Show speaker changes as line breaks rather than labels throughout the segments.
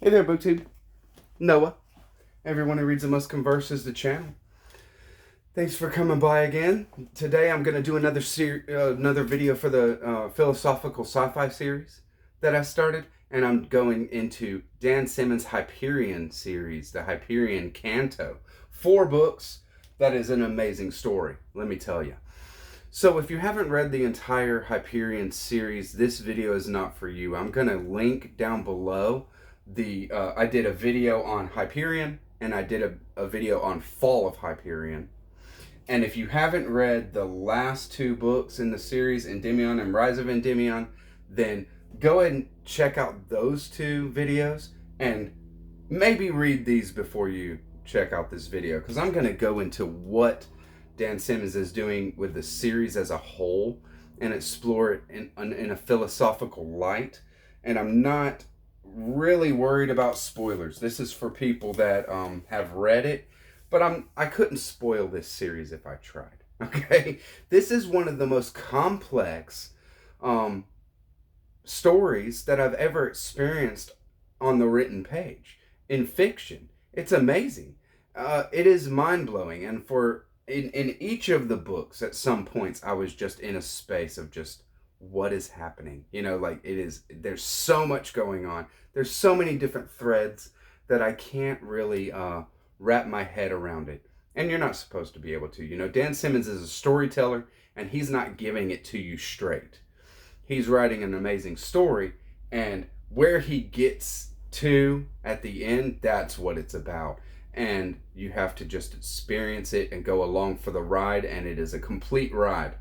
Hey there, BookTube. Noah. Everyone who reads and must converses the channel. Thanks for coming by again. Today I'm going to do another video for the philosophical sci-fi series that I started, and I'm going into Dan Simmons' Hyperion series, the Hyperion Canto. 4 books. That is an amazing story, let me tell you. So if you haven't read the entire Hyperion series, this video is not for you. I'm going to link down below I did a video on Hyperion, and I did a video on Fall of Hyperion. And if you haven't read the last 2 books in the series, Endymion and Rise of Endymion, then go ahead and check out those 2 videos and maybe read these before you check out this video, because I'm going to go into what Dan Simmons is doing with the series as a whole and explore it in a philosophical light. And I'm not really worried about spoilers. This is for people that have read it, but I couldn't spoil this series if I tried. Okay, this is one of the most complex stories that I've ever experienced on the written page in fiction. It's amazing. It is mind-blowing, and in each of the books, at some points, I was just in a space of just, what is happening? You know, like there's so much going on. There's so many different threads that I can't really wrap my head around it. And you're not supposed to be able to. You know, Dan Simmons is a storyteller, and he's not giving it to you straight. He's writing an amazing story, and where he gets to at the end, that's what it's about. And you have to just experience it and go along for the ride, and it is a complete ride.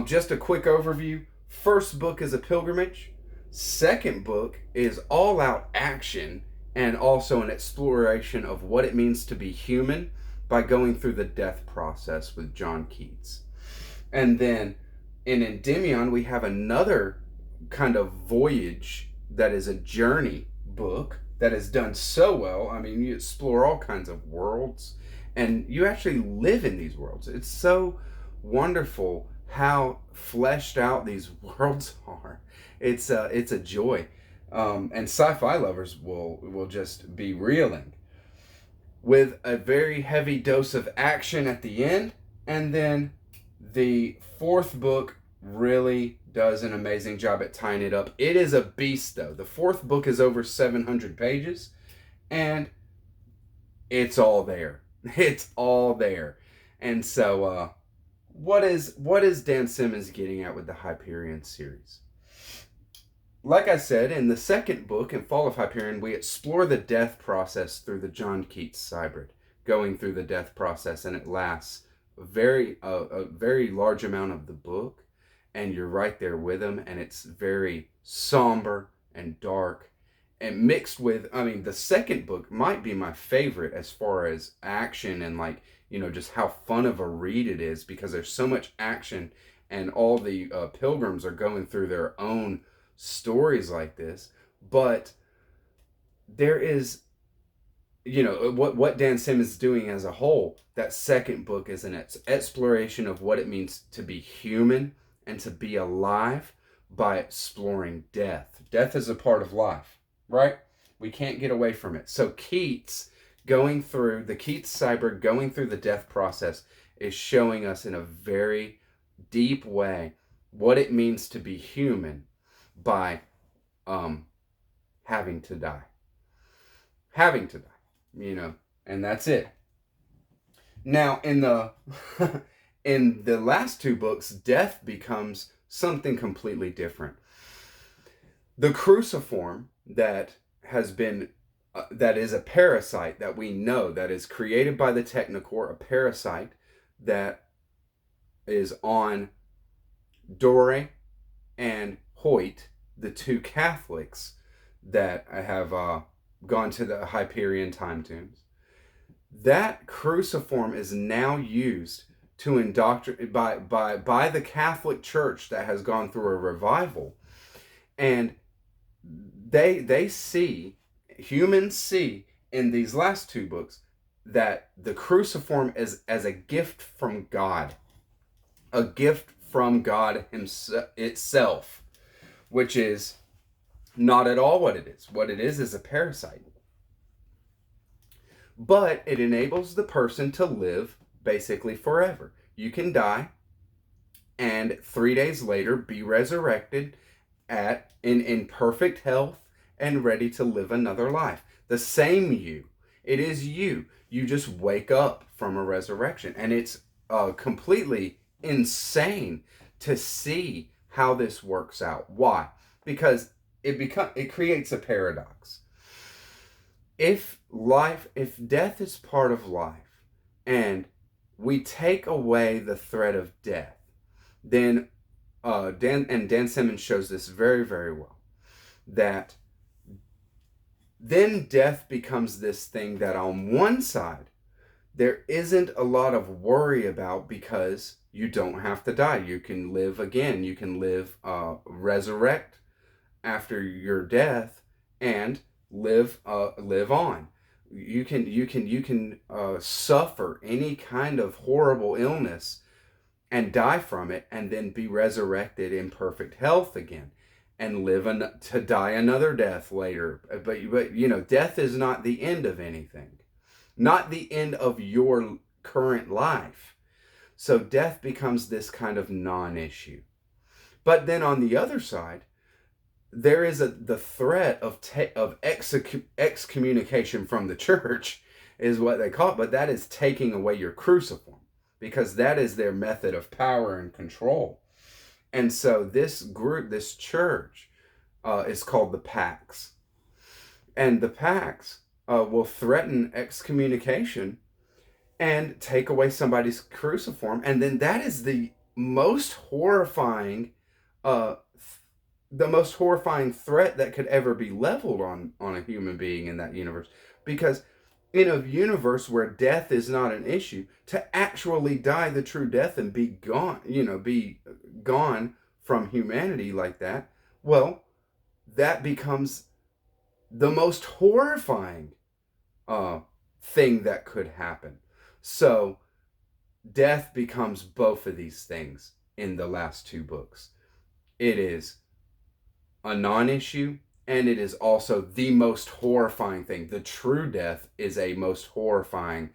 Just a quick overview. First book is a pilgrimage. Second book is all-out action and also an exploration of what it means to be human by going through the death process with John Keats. And then in Endymion, we have another kind of voyage that is a journey book that is done so well. I mean, you explore all kinds of worlds, and you actually live in these worlds. It's so wonderful how fleshed out these worlds are. It's a joy, and sci-fi lovers will just be reeling, with a very heavy dose of action at the end. And then the 4th book really does an amazing job at tying it up. It is a beast, though. The 4th book is over 700 pages, and it's all there. It's all there. And so what is Dan Simmons getting at with the Hyperion series? Like I said, in the 2nd book, in Fall of Hyperion, we explore the death process through the John Keats hybrid, going through the death process, and it lasts a very large amount of the book, and you're right there with him, and it's very somber and dark, and mixed with, I mean, the 2nd book might be my favorite as far as action and, like, you know, just how fun of a read it is, because there's so much action, and all the pilgrims are going through their own stories like this. But there is, you know, what Dan Simmons is doing as a whole. That 2nd book is an exploration of what it means to be human and to be alive by exploring death. Death is a part of life, right? We can't get away from it. So Keats, going through the Keats cyber, going through the death process, is showing us in a very deep way what it means to be human by having to die. Having to die, you know, and that's it. Now, in the in the last 2 books, death becomes something completely different. The cruciform that has been that is a parasite that we know, that is created by the Technicore, a parasite that is on Dore and Hoyt, the 2 Catholics that have gone to the Hyperion time tombs. That cruciform is now used to indoctrinate by the Catholic Church that has gone through a revival, and they see, humans see in these last 2 books, that the cruciform is as a gift from God, a gift from God himself, itself, which is Not at all what it is. What it is a parasite. But it enables the person to live basically forever. You can die and 3 days later be resurrected in perfect health and ready to live another life. The same you. It is you. You just wake up from a resurrection. And it's completely insane to see how this works out. Why? Because it creates a paradox. If death is part of life and we take away the threat of death, then Dan Simmons shows this very, very well, that then death becomes this thing that on one side there isn't a lot of worry about, because you don't have to die. You can live again. You can resurrect after your death and live on. You can suffer any kind of horrible illness and die from it, and then be resurrected in perfect health again, and to die another death later. But death is not the end of anything, not the end of your current life. So death becomes this kind of non-issue. But then on the other side, there is the threat of excommunication from the church, is what they call it. But that is taking away your cruciform, because that is their method of power and control. And so this church, is called the Pax. And the Pax will threaten excommunication and take away somebody's cruciform. And then that is the most horrifying threat that could ever be leveled on a human being in that universe. Because in a universe where death is not an issue, to actually die the true death and be gone from humanity like that, well, that becomes the most horrifying thing that could happen. So death becomes both of these things in the last two books. It is a non-issue, and it is also the most horrifying thing. The true death is a most horrifying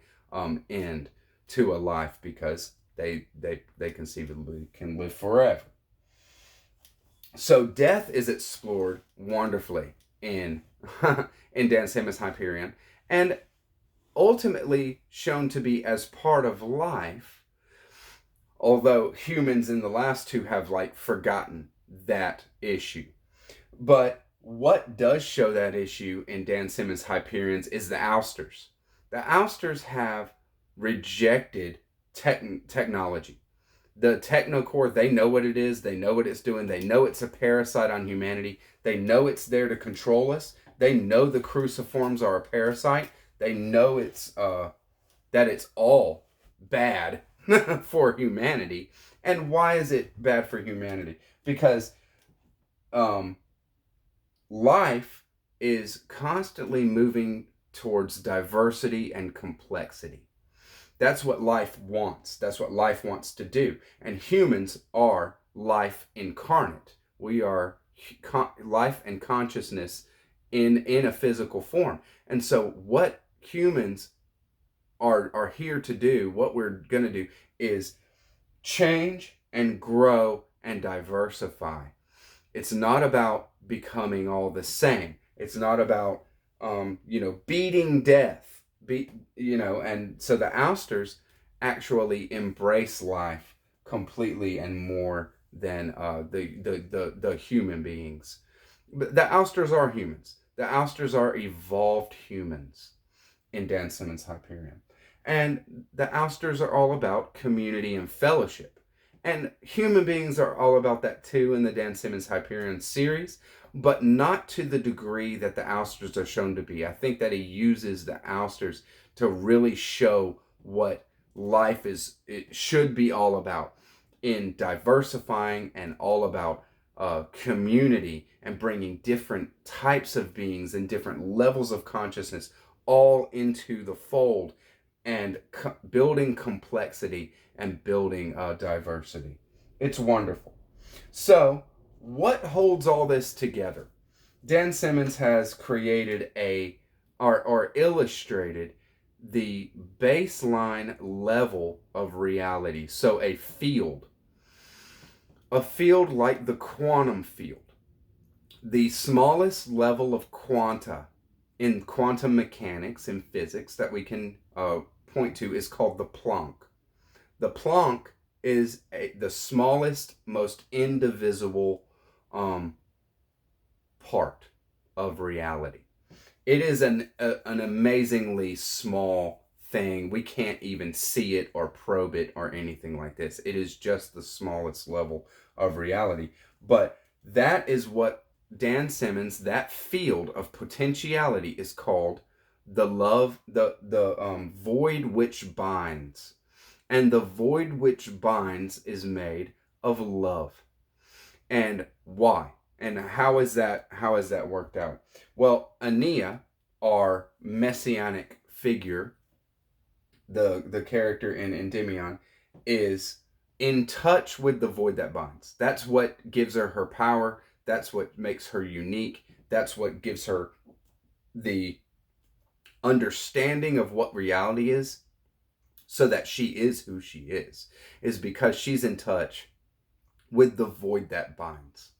end to a life, because they conceivably can live forever. So death is explored wonderfully in Dan Simmons' Hyperion, and ultimately shown to be as part of life, although humans in the last two have forgotten that issue. But what does show that issue in Dan Simmons' Hyperions is the Ousters. The Ousters have rejected technology. The technocore, they know what it is. They know what it's doing. They know it's a parasite on humanity. They know it's there to control us. They know the cruciforms are a parasite. They know that it's all bad for humanity. And why is it bad for humanity? Because life is constantly moving towards diversity and complexity. That's what life wants. That's what life wants to do. And humans are life incarnate. We are life and consciousness in a physical form. And so what humans are here to do, what we're going to do, is change and grow and diversify. It's not about becoming all the same. It's not about beating death. And so the Ousters actually embrace life completely and more than the human beings. But the Ousters are humans. The Ousters are evolved humans in Dan Simmons' Hyperion. And the Ousters are all about community and fellowship. And human beings are all about that too in the Dan Simmons Hyperion series, but not to the degree that the Ousters are shown to be. I think that he uses the Ousters to really show what it should be all about, in diversifying and all about community and bringing different types of beings and different levels of consciousness all into the fold, and building complexity and building diversity. It's wonderful. So what holds all this together? Dan Simmons has created or illustrated the baseline level of reality. So a field like the quantum field, the smallest level of quanta in quantum mechanics in physics that we can point to is called the Planck. The Planck is the smallest, most indivisible um, part of reality. It is an amazingly small thing. We can't even see it or probe it or anything like this. It is just the smallest level of reality. But that is what Dan Simmons, that field of potentiality, is called the void which binds. And the void which binds is made of love. And why? And how is that worked out? Well, Ania, our messianic figure, the character in Endymion, is in touch with the void that binds. That's what gives her power. That's what makes her unique. That's what gives her the understanding of what reality is, so that she is who she is because she's in touch with the void that binds.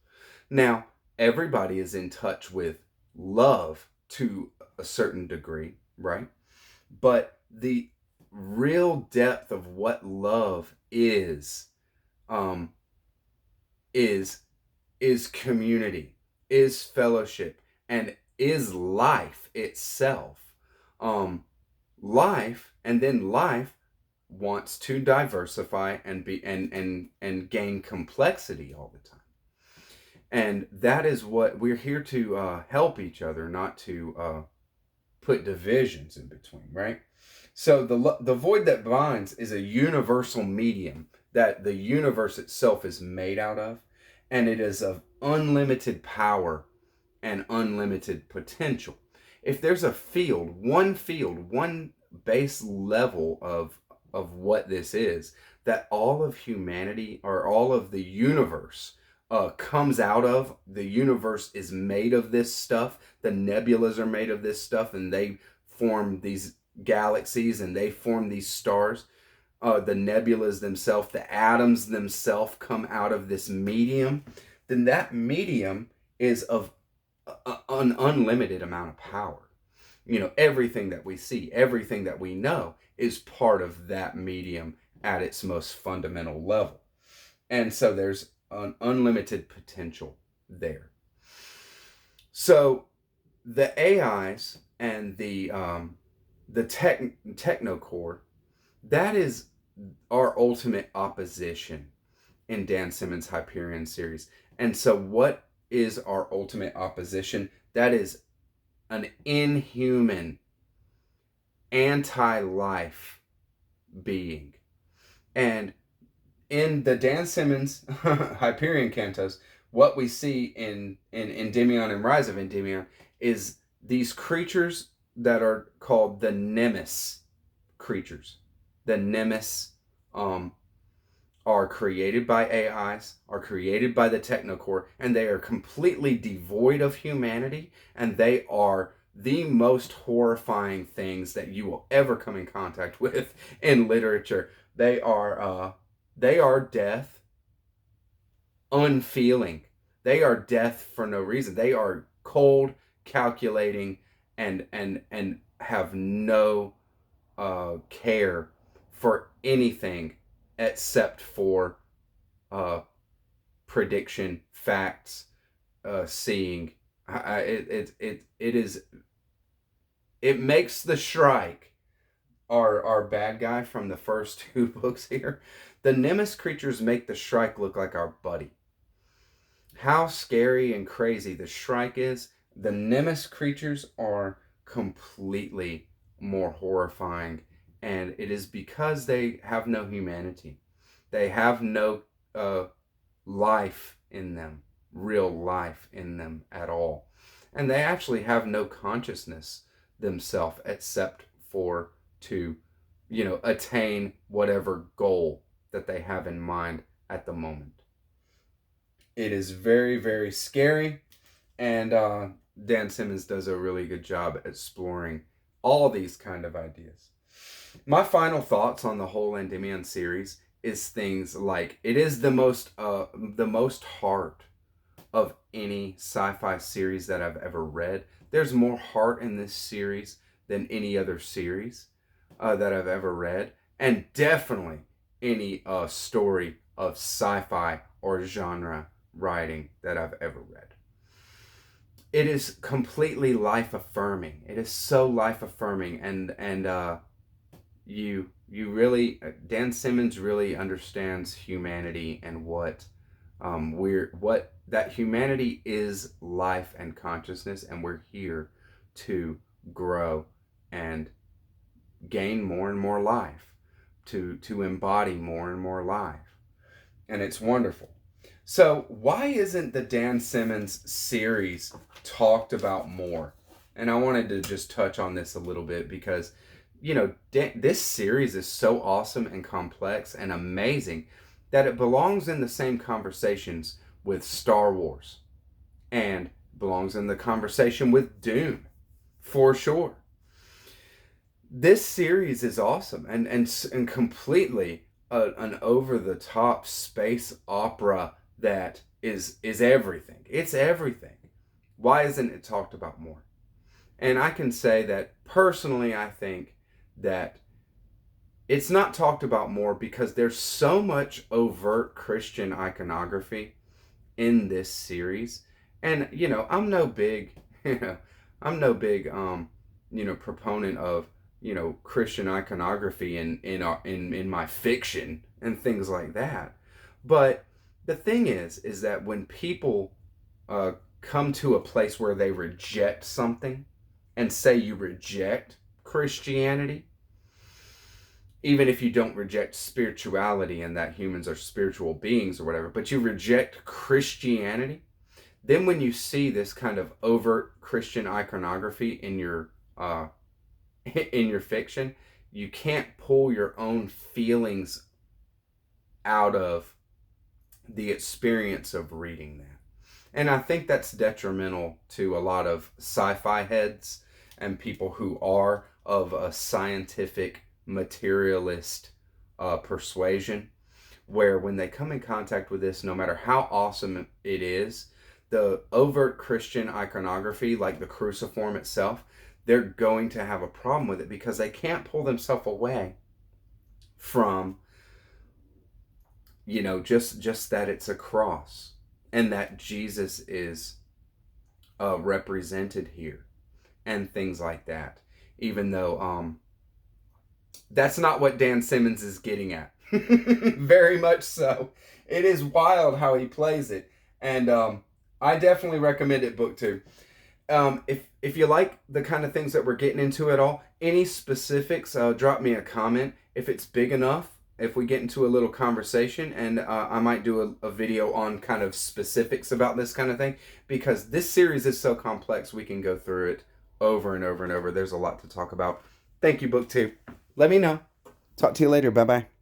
Now, everybody is in touch with love to a certain degree, right? But the real depth of what love um, is is community, is fellowship, and is life itself. Um, life, and then life wants to diversify and be and gain complexity all the time. And that is what we're here to help each other, not to put divisions in between, right? So the void that binds is a universal medium that the universe itself is made out of, and it is of unlimited power and unlimited potential. If there's a field, one base level of what this is, that all of humanity or all of the universe comes out of. The universe is made of this stuff. The nebulas are made of this stuff, and they form these galaxies and they form these stars. The nebulas themselves, the atoms themselves come out of this medium. Then that medium is of an unlimited amount of power. Everything that we see, everything that we know is part of that medium at its most fundamental level. And so there's an unlimited potential there. So the AIs and the technocore, that is our ultimate opposition in Dan Simmons' Hyperion series. And so what is our ultimate opposition? That is an inhuman, anti-life being. And in the Dan Simmons Hyperion Cantos, what we see in Endymion and Rise of Endymion is these creatures that are called the Nemes creatures. The Nemes are created by AIs, are created by the Technocore, and they are completely devoid of humanity, and they are the most horrifying things that you will ever come in contact with in literature. They are death, unfeeling. They are death for no reason. They are cold, calculating, and have no care for anything except for prediction, facts, seeing. It makes the Shrike, our bad guy from the first two books here. The Nemes creatures make the Shrike look like our buddy. How scary and crazy the Shrike is, the Nemes creatures are completely more horrifying, and it is because they have no humanity. They have no life in them, real life in them at all. And they actually have no consciousness themselves except for to, attain whatever goal that they have in mind at the moment. It is very, very scary. And Dan Simmons does a really good job at exploring all these kind of ideas. My final thoughts on the whole Endymion series is things like it is the most heart of any sci-fi series that I've ever read. There's more heart in this series than any other series that I've ever read, and definitely any story of sci-fi or genre writing that I've ever read. It is completely life affirming. It is so life affirming, and you really Dan Simmons really understands humanity and what that humanity is life and consciousness, and we're here to grow and gain more and more life, to embody more and more life, and it's wonderful. So why isn't the Dan Simmons series talked about more? And I wanted to just touch on this a little bit because, this series is so awesome and complex and amazing that it belongs in the same conversations with Star Wars and belongs in the conversation with Dune, for sure. This series is awesome and completely an over-the-top space opera that is everything. It's everything. Why isn't it talked about more? And I can say that personally, I think that it's not talked about more because there's so much overt Christian iconography in this series. And I'm no big proponent of Christian iconography in my fiction and things like that. But the thing is that when people come to a place where they reject something and say you reject Christianity, even if you don't reject spirituality and that humans are spiritual beings or whatever, but you reject Christianity, then when you see this kind of overt Christian iconography in your fiction, you can't pull your own feelings out of the experience of reading that. And I think that's detrimental to a lot of sci-fi heads and people who are of a scientific materialist persuasion, where when they come in contact with this, no matter how awesome it is, the overt Christian iconography, like the cruciform itself, they're going to have a problem with it because they can't pull themselves away from just that it's a cross and that Jesus is represented here and things like that, even though that's not what Dan Simmons is getting at. Very much so. It is wild how he plays it. And I definitely recommend it, book 2. If you like the kind of things that we're getting into at all, any specifics, drop me a comment. If it's big enough, if we get into a little conversation, and I might do a video on kind of specifics about this kind of thing, because this series is so complex, we can go through it over and over and over. There's a lot to talk about. Thank you, book 2. Let me know. Talk to you later. Bye-bye.